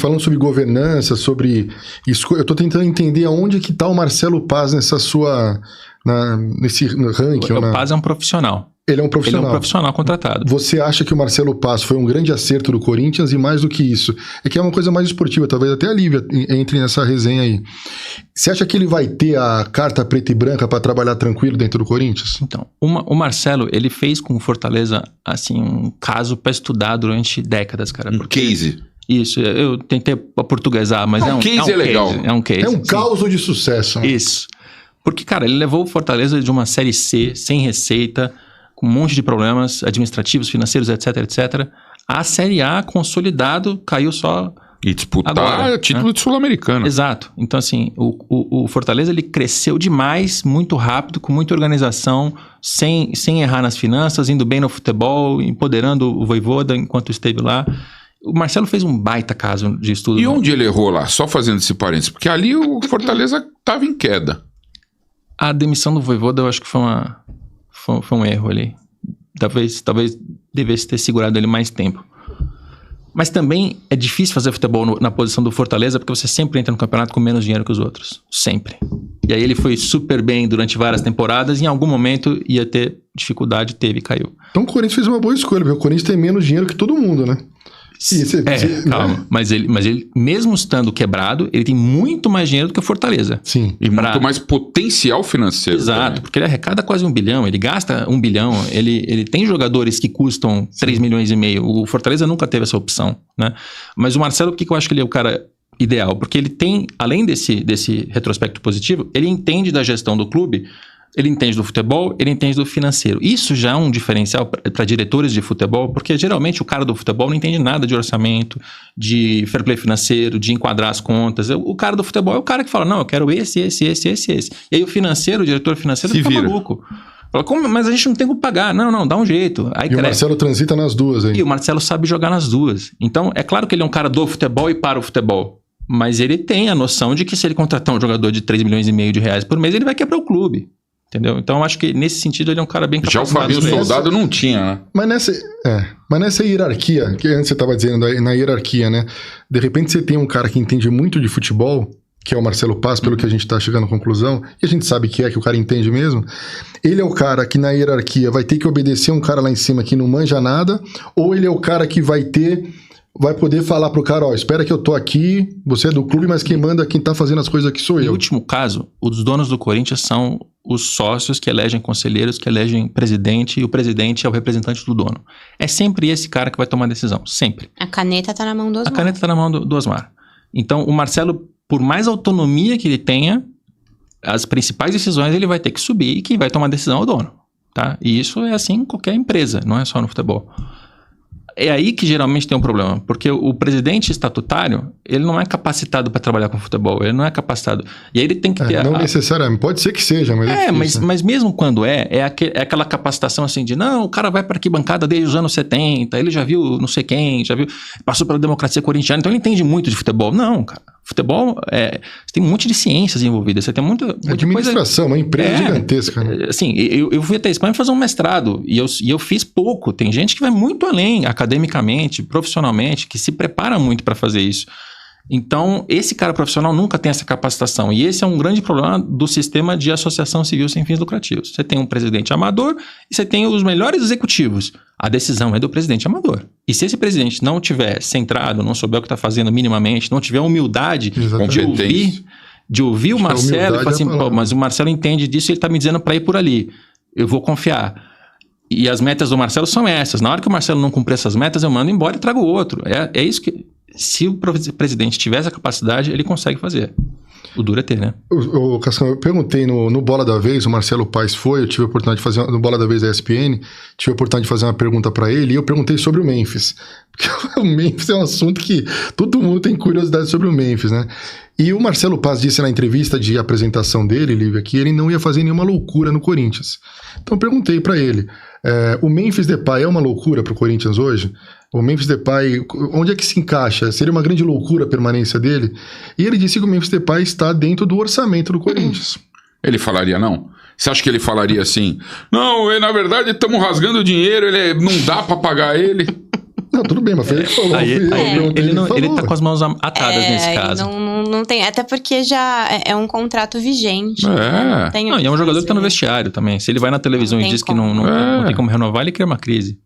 Falando sobre governança, sobre escolha, eu tô tentando entender aonde que tá o Marcelo Paz nessa sua... nesse ranking. O Paz é um profissional. Ele é um profissional. Ele é um profissional contratado. Você acha que o Marcelo Paz foi um grande acerto do Corinthians e mais do que isso? É que é uma coisa mais esportiva, talvez até a Lívia entre nessa resenha aí. Você acha que ele vai ter a carta preta e branca para trabalhar tranquilo dentro do Corinthians? Então, o Marcelo, ele fez com o Fortaleza, assim, um caso para estudar durante décadas, cara. Case. Isso, eu tentei aportuguesar, mas é um case. Legal. É um case. É um caso de sucesso. Isso. Porque, cara, ele levou o Fortaleza de uma Série C, sem receita, com um monte de problemas administrativos, financeiros, etc, etc. A Série A, consolidado, caiu só E disputar agora, título né? de Sul-Americano. Exato. Então, assim, o Fortaleza, ele cresceu demais, muito rápido, com muita organização, sem errar nas finanças, indo bem no futebol, empoderando o Vojvoda enquanto esteve lá. O Marcelo fez um baita caso de estudo. E onde ele errou lá? Só fazendo esse parênteses. Porque ali o Fortaleza estava em queda. A demissão do Vojvoda, eu acho que foi um erro ali. Talvez devesse ter segurado ele mais tempo. Mas também é difícil fazer futebol na posição do Fortaleza, porque você sempre entra no campeonato com menos dinheiro que os outros. Sempre. E aí ele foi super bem durante várias temporadas, e em algum momento ia ter dificuldade, teve e caiu. Então o Corinthians fez uma boa escolha, porque o Corinthians tem menos dinheiro que todo mundo, né? Calma. Né? Mas ele, mesmo estando quebrado, ele tem muito mais dinheiro do que o Fortaleza. Sim. E muito mais potencial financeiro. Exato, também. porque ele arrecada quase 1 bilhão, ele gasta 1 bilhão, ele tem jogadores que custam 3 milhões e meio. O Fortaleza nunca teve essa opção, né? Mas o Marcelo, por que eu acho que ele é o cara ideal? Porque ele tem, além desse retrospecto positivo, ele entende da gestão do clube, ele entende do futebol, ele entende do financeiro. Isso já é um diferencial para diretores de futebol, porque geralmente o cara do futebol não entende nada de orçamento, de fair play financeiro, de enquadrar as contas. O cara do futebol é o cara que fala, não, eu quero esse. E aí o financeiro, o diretor financeiro, fica maluco. Fala, como? Mas a gente não tem como pagar. Não, dá um jeito. Aí e o Marcelo transita nas duas aí. E o Marcelo sabe jogar nas duas. Então, é claro que ele é um cara do futebol e para o futebol. Mas ele tem a noção de que se ele contratar um jogador de 3 milhões e meio de reais por mês, ele vai quebrar o clube. Entendeu? Então, eu acho que nesse sentido ele é um cara bem capacitado. Já o Fabinho Soldado não tinha, né? Mas nessa hierarquia, que antes você estava dizendo, na hierarquia, né? De repente você tem um cara que entende muito de futebol, que é o Marcelo Paz, pelo que a gente está chegando à conclusão, e a gente sabe que o cara entende mesmo. Ele é o cara que na hierarquia vai ter que obedecer um cara lá em cima que não manja nada, ou ele é o cara que vai poder falar pro cara, espera que eu tô aqui, você é do clube, mas quem manda, quem tá fazendo as coisas aqui sou eu. No último caso, os donos do Corinthians são os sócios que elegem conselheiros, que elegem presidente, e o presidente é o representante do dono. É sempre esse cara que vai tomar a decisão, sempre. A caneta tá na mão do Osmar. A caneta tá na mão do Osmar. Então, o Marcelo, por mais autonomia que ele tenha, as principais decisões ele vai ter que subir, e quem vai tomar a decisão é o dono, tá? E isso é assim em qualquer empresa, não é só no futebol. É aí que geralmente tem um problema, porque o presidente estatutário, ele não é capacitado para trabalhar com futebol, ele não é capacitado. E aí ele tem que ter... Não necessariamente, pode ser que seja, mas é difícil, mas mesmo quando é aquela capacitação assim de, não, o cara vai para arquibancada desde os anos 70, ele já viu não sei quem, passou pela democracia corintiana, então ele entende muito de futebol. Não, cara, futebol, você tem um monte de ciências envolvidas, você tem muita administração, coisa... uma empresa gigantesca. Né? Assim, eu fui até a Espanha fazer um mestrado, e eu fiz pouco, tem gente que vai muito além, academicamente, profissionalmente, que se prepara muito para fazer isso. Então, esse cara profissional nunca tem essa capacitação. E esse é um grande problema do sistema de associação civil sem fins lucrativos. Você tem um presidente amador e você tem os melhores executivos. A decisão é do presidente amador. E se esse presidente não tiver centrado, não souber o que está fazendo minimamente, não tiver humildade de ouvir o Marcelo e falar assim, mas o Marcelo entende disso e ele está me dizendo para ir por ali. Eu vou confiar. E as metas do Marcelo são essas. Na hora que o Marcelo não cumprir essas metas, eu mando embora e trago outro. É isso que... Se o presidente tiver essa capacidade, ele consegue fazer. O duro é ter, né? Cascão, eu perguntei no Bola da Vez, o Marcelo Paes foi, eu tive a oportunidade de fazer, no Bola da Vez da ESPN, tive a oportunidade de fazer uma pergunta para ele, e eu perguntei sobre o Memphis. Porque o Memphis é um assunto que todo mundo tem curiosidade sobre o Memphis, né? E o Marcelo Paz disse na entrevista de apresentação dele, Lívia, que ele não ia fazer nenhuma loucura no Corinthians. Então eu perguntei para ele, o Memphis Depay é uma loucura pro Corinthians hoje? O Memphis Depay, onde é que se encaixa? Seria uma grande loucura a permanência dele? E ele disse que o Memphis Depay está dentro do orçamento do Corinthians. Ele falaria não? Você acha que ele falaria assim? Não, na verdade estamos rasgando dinheiro, não dá para pagar ele. Não, tudo bem, mas foi ele que falou. Ele tá com as mãos atadas nesse caso. Não tem, até porque já é um contrato vigente. É. Não tem Não, e é um jogador que tá no vestiário também. Se ele vai na televisão e tem diz que como. não tem como renovar, ele cria uma crise.